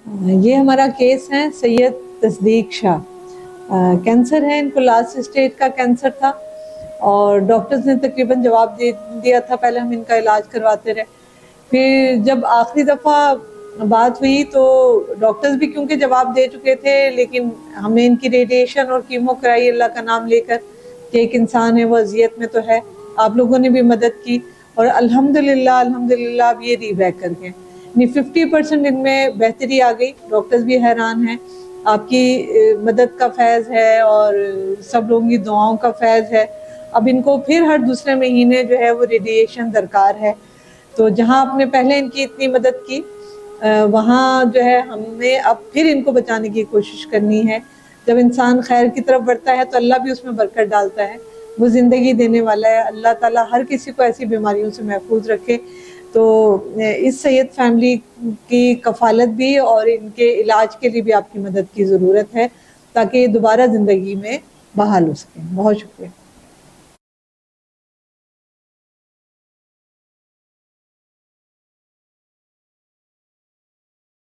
ये हमारा केस है सैयद तस्दीक शाह। कैंसर है, इनको लास्ट स्टेज का कैंसर था और डॉक्टर्स ने तकरीबन जवाब दे दिया था। पहले हम इनका इलाज करवाते रहे, फिर जब आखिरी दफ़ा बात हुई तो डॉक्टर्स भी क्योंकि जवाब दे चुके थे, लेकिन हमने इनकी रेडिएशन और कीमो कराई अल्लाह का नाम लेकर कि एक इंसान है वो अजियत में तो है। आप लोगों ने भी मदद की और अल्हम्दुलिल्लाह अल्हम्दुलिल्लाह अब ये रीबैक कर गए। 50% इनमें बेहतरी आ गई। डॉक्टर्स भी हैरान हैं। आपकी मदद का फैज़ है और सब लोगों की दुआओं का फैज़ है। अब इनको फिर हर दूसरे महीने जो है वो रेडिएशन दरकार है। तो जहाँ आपने पहले इनकी इतनी मदद की, वहाँ जो है हमने अब फिर इनको बचाने की कोशिश करनी है। जब इंसान खैर की तरफ बढ़ता है तो अल्लाह भी उसमें बरकत डालता है, वो ज़िंदगी देने वाला है। अल्लाह ताला हर किसी को ऐसी बीमारियों से महफूज रखे। तो इस सैयद फैमिली की कफालत भी और इनके इलाज के लिए भी आपकी मदद की ज़रूरत है ताकि ये दोबारा ज़िंदगी में बहाल हो सकें। बहुत शुक्रिया।